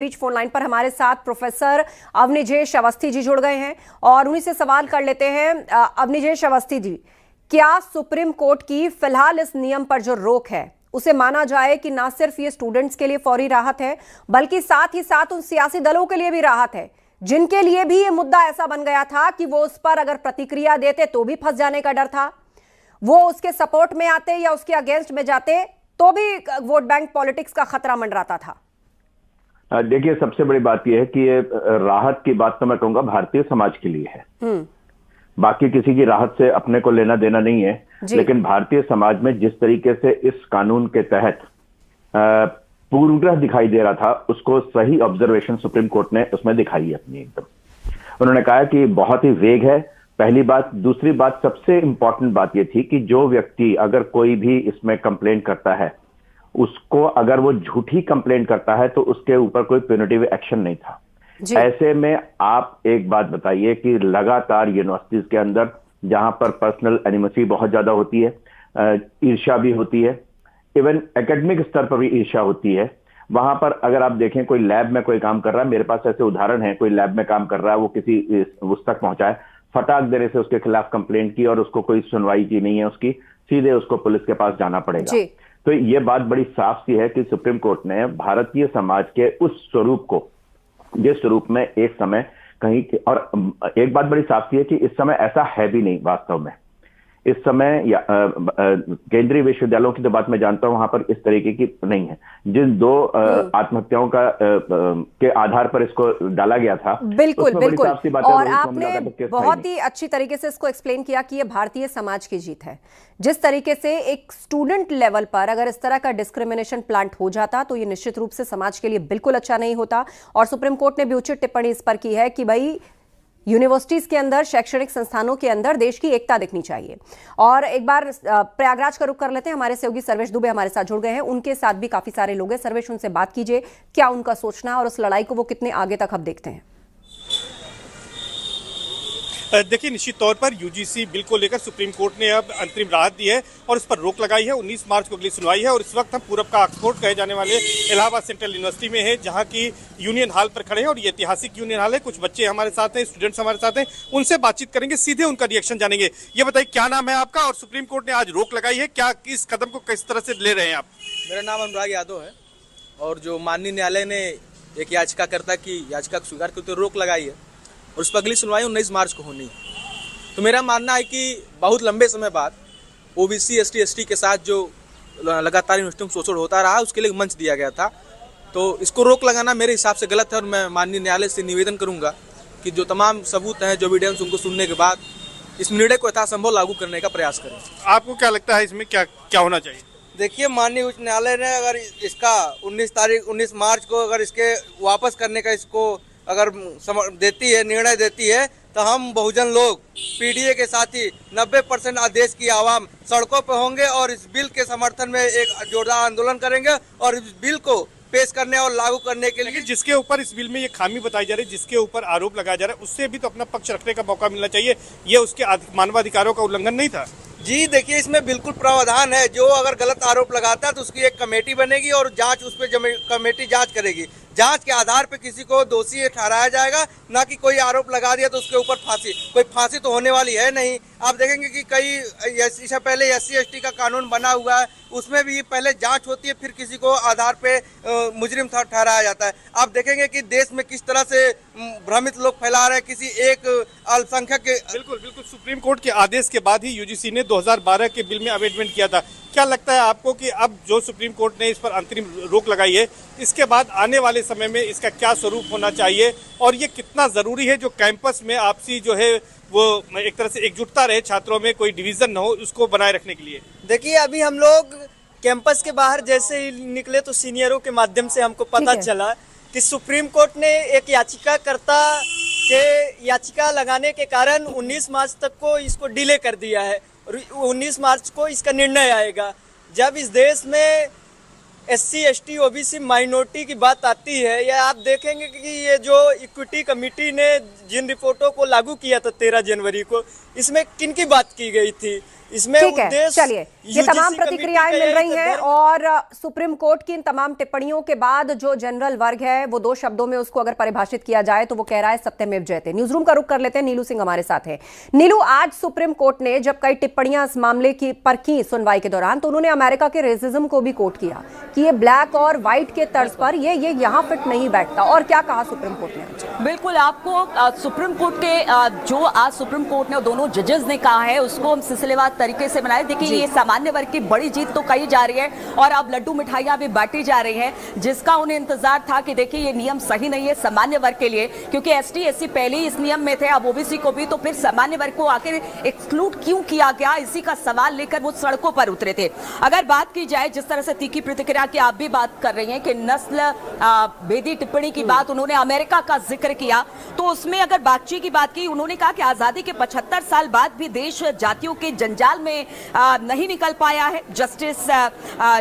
बीच phone line पर हमारे साथ प्रोफेसर अवनिजेश अवस्थी जी जुड़ गए हैं और उन्हीं से सवाल कर लेते हैं। अवनिजेश अवस्थी जी, क्या सुप्रीम कोर्ट की फिलहाल इस नियम पर जो रोक है उसे माना जाए कि ना सिर्फ ये स्टूडेंट्स के लिए फौरी राहत है बल्कि साथ ही साथ उन सियासी दलों के लिए भी राहत है जिनके लिए भी ये मुद्दा ऐसा बन गया था कि वो उस पर अगर प्रतिक्रिया देते तो भी फंस जाने का डर था, वो उसके सपोर्ट में आते या उसके अगेंस्ट में जाते तो भी वोट बैंक पॉलिटिक्स का खतरा मंडराता था। देखिए, सबसे बड़ी बात यह है कि ये राहत की बात तो मैं कहूंगा भारतीय समाज के लिए है। बाकी किसी की राहत से अपने को लेना देना नहीं है, लेकिन भारतीय समाज में जिस तरीके से इस कानून के तहत पूर्वग्रह दिखाई दे रहा था उसको सही ऑब्जर्वेशन सुप्रीम कोर्ट ने उसमें दिखाई है अपनी एकदम। उन्होंने कहा कि बहुत ही वेग है, पहली बात। दूसरी बात, सबसे इंपॉर्टेंट बात यह थी कि जो व्यक्ति अगर कोई भी इसमें कंप्लेंट करता है उसको अगर वो झूठी कंप्लेंट करता है तो उसके ऊपर कोई प्यूनिटिव एक्शन नहीं था। ऐसे में आप एक बात बताइए कि लगातार यूनिवर्सिटीज के अंदर जहां पर पर्सनल एनिमसी बहुत ज्यादा होती है, ईर्ष्या भी होती है, इवन एकेडमिक स्तर पर भी ईर्ष्या होती है, वहां पर अगर आप देखें कोई लैब में कोई काम कर रहा है, मेरे पास ऐसे उदाहरण है, कोई लैब में काम कर रहा है, वो किसी उस तक पहुंचा है, फटाक देने से उसके खिलाफ कंप्लेंट की और उसको कोई सुनवाई की नहीं है उसकी, सीधे उसको पुलिस के पास जाना पड़ेगा। तो ये बात बड़ी साफ सी है कि सुप्रीम कोर्ट ने भारतीय समाज के उस स्वरूप को, जिस स्वरूप में एक समय कहीं, और एक बात बड़ी साफ सी है कि इस समय ऐसा है भी नहीं वास्तव में। इस समय केंद्रीय विश्वविद्यालयों की तो बात मैं जानता हूं, वहां पर इस तरीके की नहीं है। जिन दो आत्महत्याओं का के आधार पर इसको डाला गया था, बिल्कुल बिल्कुल, और आपने बहुत ही अच्छी तरीके से इसको एक्सप्लेन किया कि ये भारतीय समाज की जीत है। जिस तरीके से एक स्टूडेंट लेवल पर अगर इस तरह का डिस्क्रिमिनेशन प्लांट हो जाता तो ये निश्चित रूप से समाज के लिए बिल्कुल अच्छा नहीं होता, और सुप्रीम कोर्ट ने भी उचित टिप्पणी इस पर की है कि भाई यूनिवर्सिटीज के अंदर, शैक्षणिक संस्थानों के अंदर देश की एकता दिखनी चाहिए। और एक बार प्रयागराज का रुख कर लेते हैं, हमारे सहयोगी सर्वेश दुबे हमारे साथ जुड़ गए हैं, उनके साथ भी काफी सारे लोग हैं। सर्वेश, उनसे बात कीजिए, क्या उनका सोचना है और उस लड़ाई को वो कितने आगे तक अब देखते हैं? देखिए, निश्चित तौर पर यूजीसी बिल को लेकर सुप्रीम कोर्ट ने अब अंतरिम राहत दी है और इस पर रोक लगाई है। 19 मार्च को अगली सुनवाई है और इस वक्त हम पूरब का ऑक्सफोर्ड कहे जाने वाले इलाहाबाद सेंट्रल यूनिवर्सिटी में है, जहां की यूनियन हॉल पर खड़े हैं और ये ऐतिहासिक यूनियन हॉल है। कुछ बच्चे हमारे साथ हैं, स्टूडेंट्स हमारे साथ हैं, उनसे बातचीत करेंगे, सीधे उनका रिएक्शन जानेंगे। ये बताइए, क्या नाम है आपका और सुप्रीम कोर्ट ने आज रोक लगाई है, क्या इस कदम को किस तरह से ले रहे हैं आप? मेरा नाम अनुराग यादव है और जो माननीय न्यायालय ने एक याचिकाकर्ता की याचिका स्वीकार करते रोक लगाई है और उस पर अगली सुनवाई 19 मार्च को होनी है। तो मेरा मानना है कि बहुत लंबे समय बाद ओबीसी एसटी के साथ जो लगातार यूनिवर्सिटी में शोषण होता रहा उसके लिए मंच दिया गया था, तो इसको रोक लगाना मेरे हिसाब से गलत है और मैं माननीय न्यायालय से निवेदन करूंगा कि जो तमाम सबूत हैं, जो एविडेंस, उनको सुनने के बाद इस निर्णय को यथासंभव लागू करने का प्रयास करें। आपको क्या लगता है इसमें क्या होना चाहिए? देखिए, माननीय उच्च न्यायालय ने अगर इसका 19 मार्च को अगर इसके वापस करने का इसको अगर देती है, निर्णय देती है, तो हम बहुजन लोग पीडीए के साथ ही 90% देश की आवाम सड़कों पर होंगे और इस बिल के समर्थन में एक जोरदार आंदोलन करेंगे और इस बिल को पेश करने और लागू करने के लिए, जिसके ऊपर इस बिल में ये खामी बताई जा रही है, जिसके ऊपर आरोप लगाया जा रहा है, उससे भी तो अपना पक्ष रखने का मौका मिलना चाहिए। ये उसके मानवाधिकारों का उल्लंघन नहीं था? जी देखिए, इसमें बिल्कुल प्रावधान है, जो अगर गलत आरोप लगाता है तो उसकी एक कमेटी बनेगी और जांच, उस पर कमेटी जांच करेगी। जांच के आधार पर किसी को दोषी ठहराया जाएगा, ना कि कोई आरोप लगा दिया तो उसके ऊपर फांसी। कोई फांसी तो होने वाली है नहीं। आप देखेंगे कि कई इससे पहले SC/ST का कानून बना हुआ है, उसमें भी पहले जांच होती है, फिर किसी को आधार पे मुजरिम ठहराया जाता है। आप देखेंगे कि देश में किस तरह से भ्रमित लोग फैला रहे हैं किसी एक अल्पसंख्यक के। बिल्कुल बिल्कुल, सुप्रीम कोर्ट के आदेश के बाद ही यूजीसी ने 2012 के बिल में अमेंडमेंट किया था। क्या लगता है आपको कि अब जो सुप्रीम कोर्ट ने इस पर अंतरिम रोक लगाई है, इसके बाद आने वाले समय में इसका क्या स्वरूप होना चाहिए और ये कितना जरूरी है जो कैंपस में आपसी जो है वो एक तरह से एकजुटता रहे, छात्रों में कोई डिवीजन न हो, उसको बनाए रखने के लिए? देखिए, अभी हम लोग कैंपस के बाहर जैसे ही निकले तो सीनियरों के माध्यम से हमको पता चला कि सुप्रीम कोर्ट ने एक याचिकाकर्ता के याचिका लगाने के कारण 19 मार्च तक को इसको डिले कर दिया है और 19 मार्च को इसका निर्णय आएगा। जब इस देश में SC/ST OBC माइनॉरिटी की बात आती है, या आप देखेंगे कि ये जो इक्विटी कमेटी ने जिन रिपोर्टों को लागू किया था 13 जनवरी को, इसमें किन की बात की गई थी? इसमें ठीक है, उद्देश्य चलिए ये तमाम प्रतिक्रियाएं मिल रही हैं और सुप्रीम कोर्ट की इन तमाम टिप्पणियों के बाद जो जनरल वर्ग है वो दो शब्दों में उसको अगर परिभाषित किया जाए तो वो कह रहा है सत्यमेव जयते। न्यूज रूम का रुख कर लेते हैं, नीलू सिंह हमारे साथ है। नीलू, आज सुप्रीम कोर्ट ने जब कई टिप्पणियां इस मामले की पर की सुनवाई के दौरान, तो उन्होंने अमेरिका के रेसिज्म को भी कोट किया कि ये ब्लैक और व्हाइट के तर्ज पर ये यहाँ फिट नहीं बैठता। और क्या कहा सुप्रीम कोर्ट ने? बिल्कुल, आपको सुप्रीम कोर्ट के जो आज सुप्रीम कोर्ट ने दोनों जजेस ने कहा है उसको हम सिलसिलेवार तरीके से बनाए। देखिए, ये सामान्य वर्ग की बड़ी जीत तो कही जा रही है और अब लड्डू मिठाइयां भी बांटी जा रही हैं, जिसका उन्हें इंतजार था कि देखिए ये नियम सही नहीं है सामान्य वर्ग के लिए, क्योंकि एसटी एससी पहले ही इस नियम में थे, अब ओबीसी को भी, तो फिर सामान्य वर्ग को आखिर एक्सक्लूड क्यों किया गया, इसी का सवाल लेकर वो सड़कों पर उतरे थे। अगर बात की जाए जिस तरह से तीखी प्रतिक्रिया की आप भी बात कर रही हैं कि नस्ल भेदी टिप्पणी की बात उन्होंने अमेरिका का जिक्र किया, तो उसमें अगर बातचीत की बात की, उन्होंने कहा कि आजादी के 75 साल बाद भी देश जातियों के जंजाल में नहीं निकल पाया है। जस्टिस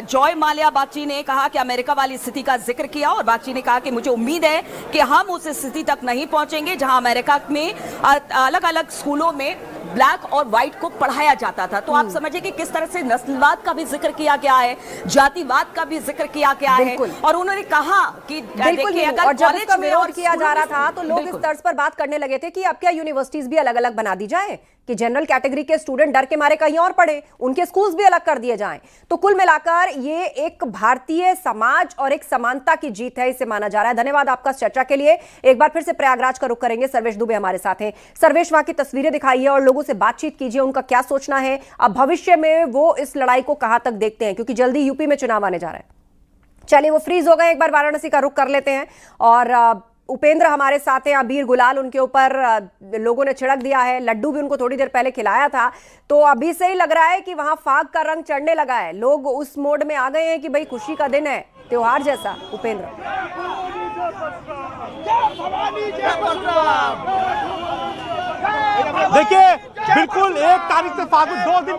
जॉय माल्या बागची ने कहा कि अमेरिका वाली स्थिति का जिक्र किया और बागची ने कहा कि मुझे उम्मीद है कि हम उस स्थिति तक नहीं पहुंचेंगे जहां अमेरिका में अलग अलग स्कूलों में ब्लैक और व्हाइट को पढ़ाया जाता था। तो आप समझिए कि किस तरह से नस्लवाद का भी जिक्र किया गया है, जातिवाद का भी जिक्र किया गया है। और उन्होंने कहा कि देखिए, अगर कॉलेज में और किया जा रहा था तो लोग इस तर्ज पर बात करने लगे थे कि अब क्या यूनिवर्सिटीज भी अलग अलग बना दी जाए कि जनरल कैटेगरी के स्टूडेंट डर के मारे कहीं और पढ़े, उनके स्कूल्स भी अलग कर दिए जाएं। तो कुल मिलाकर ये एक भारतीय समाज और एक समानता की जीत है, इसे माना जा रहा है। धन्यवाद आपका चर्चा के लिए। एक बार फिर से प्रयागराज का रुख करेंगे, सर्वेश दुबे हमारे साथ हैं। सर्वेश, वहां की तस्वीरें दिखाइए और लोगों से बातचीत कीजिए, उनका क्या सोचना है, अब भविष्य में वो इस लड़ाई को कहां तक देखते हैं, क्योंकि जल्दी यूपी में चुनाव आने जा रहा है। चलिए, वो फ्रीज हो गए, एक बार वाराणसी का रुख कर लेते हैं और उपेंद्र हमारे साथ हैं। अबीर गुलाल उनके ऊपर लोगों ने छिड़क दिया है, लड्डू भी उनको थोड़ी देर पहले खिलाया था, तो अभी से ही लग रहा है कि वहां फाग का रंग चढ़ने लगा है, लोग उस मोड में आ गए हैं कि भाई खुशी का दिन है, त्योहार जैसा। उपेंद्र, देखिए बिल्कुल 1 तारीख से फागुन 2 दिन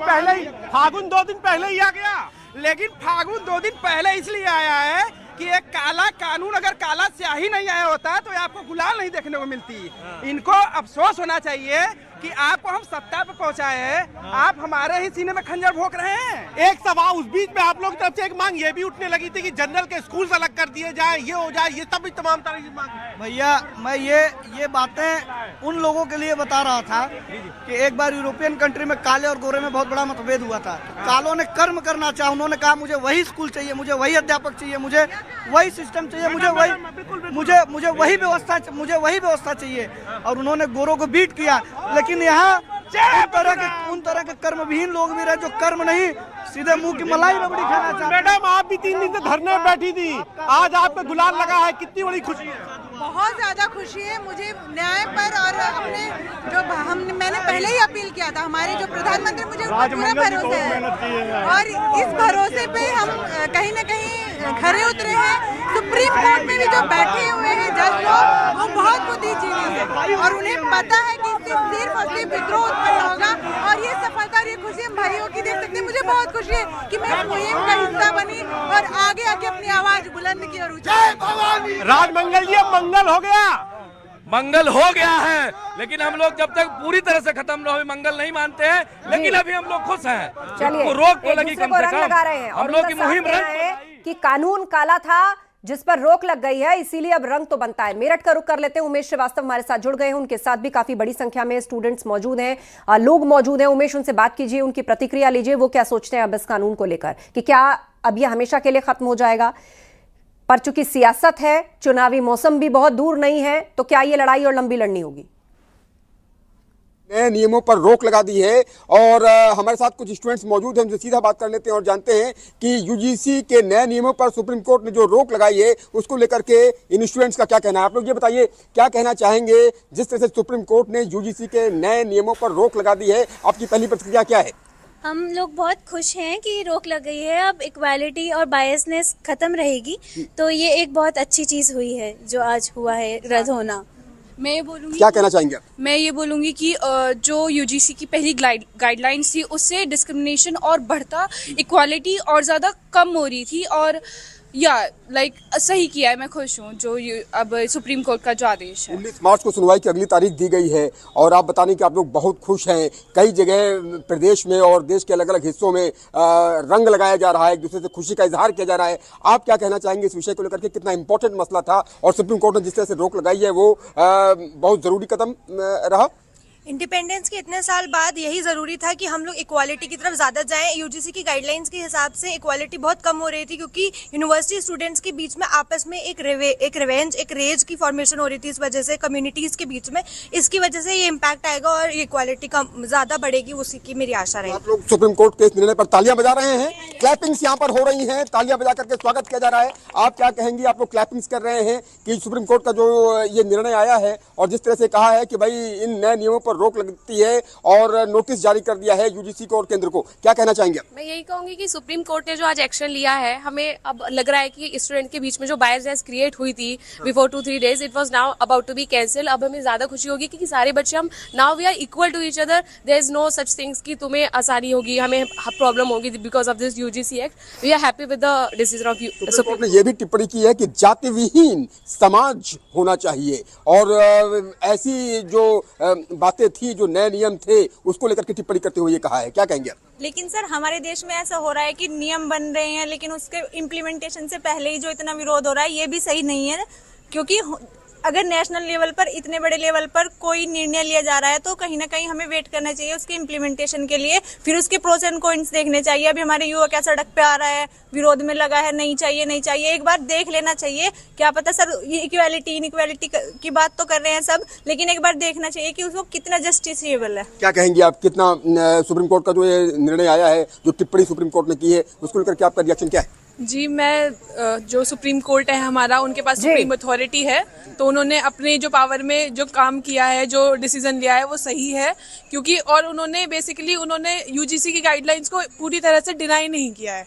पहले ही आ गया, लेकिन फागुन 2 दिन पहले इसलिए आया है कि एक काला कानून, अगर काला स्याही नहीं आया होता तो आपको गुलाल नहीं देखने को मिलती। इनको अफसोस होना चाहिए कि आपको हम सत्ता पे पहुंचाए हैं, आप हमारे ही सीने में खंजर भोंक रहे हैं। एक सवाल उस बीच में आप लोगों की तरफ से एक मांग ये भी उठने लगी थी कि जनरल के स्कूल अलग कर दिए जाए, ये हो जाए, ये सब भी तमाम तरह की मांग। भैया, मैं ये बातें उन लोगों के लिए बता रहा था कि एक बार यूरोपियन कंट्री में काले और गोरे में बहुत बड़ा मतभेद हुआ था। कालों ने कर्म करना चाहा, उन्होंने कहा मुझे वही स्कूल चाहिए, मुझे वही अध्यापक चाहिए, मुझे वही सिस्टम चाहिए, मुझे वही व्यवस्था चाहिए, और उन्होंने गोरों को बीट किया। लेकिन यहाँ उन तरह के कर्मविहीन लोग भी रहे जो कर्म नहीं, सीधे मुंह की मलाई रबड़ी खाना चाहते। मैडम, आप भी 3 दिन से धरने में बैठी थी, आज आपका गुलाल लगा है, कितनी बड़ी खुशी है? बहुत ज्यादा खुशी है मुझे न्याय पर, और अपने जो मैंने पहले ही अपील किया था, हमारे जो प्रधानमंत्री, मुझे पूरा भरोसा है और इस भरोसे पे हम कहीं न कहीं खरे उतरे हैं। सुप्रीम कोर्ट में भी जो बैठे हुए हैं जज लोग, वो बहुत बुद्धिजीवी है और उन्हें पता है कि इससे सिर्फ और सिर्फ विद्रोह उत्पन्न होगा, और ये सफलता और ये खुशी हम भाइयों की देख सकते हैं। मुझे बहुत खुशी है कि मैं मुहिम का हिस्सा बनी और आगे आके अपनी आवाज बुलंद की और ऊंचाई। राजमंगल जी, अब मंगल हो गया, मंगल हो गया है, लेकिन हम लोग जब तक पूरी तरह से खत्म न हो मंगल नहीं मानते हैं, लेकिन अभी हम लोग खुश हैं। चलिए, रोक तो लगी, कम से कम लगा रहे हैं, हम लोग की मुहिम है कि कानून काला था जिस पर रोक लग गई है, इसीलिए अब रंग तो बनता है। मेरठ का रुख कर लेते हैं, उमेश श्रीवास्तव हमारे साथ जुड़ गए हैं, उनके साथ भी काफी बड़ी संख्या में स्टूडेंट्स मौजूद हैं, लोग मौजूद हैं। उमेश, उनसे बात कीजिए, उनकी प्रतिक्रिया लीजिए, वो क्या सोचते हैं अब इस कानून को लेकर, कि क्या अब ये हमेशा के लिए खत्म हो जाएगा? पर चूंकि सियासत है, चुनावी मौसम भी बहुत दूर नहीं है, तो क्या ये लड़ाई और लंबी लड़नी होगी? नए नियमों पर रोक लगा दी है और हमारे साथ कुछ स्टूडेंट्स मौजूद हैं, हमसे सीधा बात कर लेते हैं और जानते हैं कि यूजीसी के नए नियमों पर सुप्रीम कोर्ट ने जो रोक लगाई है उसको लेकर के इन स्टूडेंट्स का क्या कहना है। आप लोग ये बताइए, क्या कहना चाहेंगे जिस तरह से सुप्रीम कोर्ट ने यूजीसी के नए नियमों पर रोक लगा दी है, आपकी पहली प्रतिक्रिया क्या है? हम लोग बहुत खुश हैं कि रोक लग गई है, अब इक्वालिटी और बायसनेस खत्म रहेगी, तो ये एक बहुत अच्छी चीज हुई है जो आज हुआ है रद्द होना। मैं ये बोलूँगी, क्या कहना चाहेंगे आप? मैं ये बोलूँगी कि जो यूजीसी की पहली गाइडलाइंस थी उससे डिस्क्रिमिनेशन और बढ़ता, इक्वालिटी और ज़्यादा कम हो रही थी, और या सही किया है, मैं खुश हूँ जो अब सुप्रीम कोर्ट का जो आदेश है। 19 मार्च को सुनवाई की अगली तारीख दी गई है और आप बताने कि आप लोग बहुत खुश हैं। कई जगह प्रदेश में और देश के अलग अलग हिस्सों में रंग लगाया जा रहा है, एक दूसरे से खुशी का इजहार किया जा रहा है। आप क्या कहना चाहेंगे इस विषय को लेकर के? कितना इंपॉर्टेंट मसला था और सुप्रीम कोर्ट ने जिस तरह से रोक लगाई है वो बहुत जरूरी कदम रहा। इंडिपेंडेंस के इतने साल बाद यही जरूरी था कि हम लोग इक्वालिटी की तरफ ज्यादा जाएं। यूजीसी की गाइडलाइंस के हिसाब से इक्वालिटी बहुत कम हो रही थी क्योंकि यूनिवर्सिटी स्टूडेंट्स के बीच में आपस में एक रेज की फॉर्मेशन हो रही थी। इस वजह से कम्युनिटीज के बीच में इसकी वजह से ये इम्पैक्ट आएगा और इक्वालिटी कम ज्यादा बढ़ेगी, उसी की मेरी आशा रही। आप लोग सुप्रीम कोर्ट के इस निर्णय पर तालियां बजा रहे हैं, क्लैपिंग्स यहाँ पर हो रही हैं, तालियां बजा करके स्वागत किया जा रहा है। आप क्या कहेंगी? आप लोग क्लैपिंग्स कर रहे हैं कि सुप्रीम कोर्ट का जो ये निर्णय आया है और जिस तरह से कहा है कि भाई इन नए नियमों पर रोक लगती है और नोटिस जारी कर दिया है यूजीसी को और केंद्र को, क्या कहना चाहेंगे? मैं यही कहूंगी कि सुप्रीम कोर्ट ने जो आज एक्शन लिया है, हमें अब लग रहा है कि स्टूडेंट के बीच में जो बायसनेस क्रिएट हुई थी before 2-3 days, it was now about to be cancel. अब हमें ज्यादा खुशी होगी कि सारे बच्चे हम now we are equal to each other. There is no such things कि तुम्हें आसानी होगी, हमें प्रॉब्लम होगी because of this UGC act. We are happy with the decision of Supreme Court ने यह भी टिप्पणी की है कि जाति विहीन समाज होना चाहिए और ऐसी जो बातें थी, जो नए नियम थे, उसको लेकर के टिप्पणी करते हुए ये कहा है। क्या कहेंगे? लेकिन सर हमारे देश में ऐसा हो रहा है कि नियम बन रहे हैं लेकिन उसके इम्प्लीमेंटेशन से पहले ही जो इतना विरोध हो रहा है ये भी सही नहीं है, क्योंकि अगर नेशनल लेवल पर इतने बड़े लेवल पर कोई निर्णय लिया जा रहा है तो कहीं ना कहीं हमें वेट करना चाहिए उसके इम्प्लीमेंटेशन के लिए, फिर उसके प्रोस एंड कॉन्स देखने चाहिए। अभी हमारे युवा क्या सड़क पे आ रहा है, विरोध में लगा है, नहीं चाहिए नहीं चाहिए, एक बार देख लेना चाहिए। क्या पता सर ये इक्वालिटी की बात तो कर रहे हैं सब, लेकिन एक बार देखना चाहिए कि उसको कितना जस्टिसेबल है। क्या कहेंगे आप? कितना सुप्रीम कोर्ट का जो ये निर्णय आया है, जो टिप्पणी सुप्रीम कोर्ट ने की है, उसको लेकर के आपका रिएक्शन क्या है? जी, मैं जो सुप्रीम कोर्ट है हमारा, उनके पास सुप्रीम अथॉरिटी है, तो उन्होंने अपने जो पावर में जो काम किया है, जो डिसीजन लिया है वो सही है, क्योंकि और उन्होंने बेसिकली यूजीसी की गाइडलाइंस को पूरी तरह से डिनाई नहीं किया है।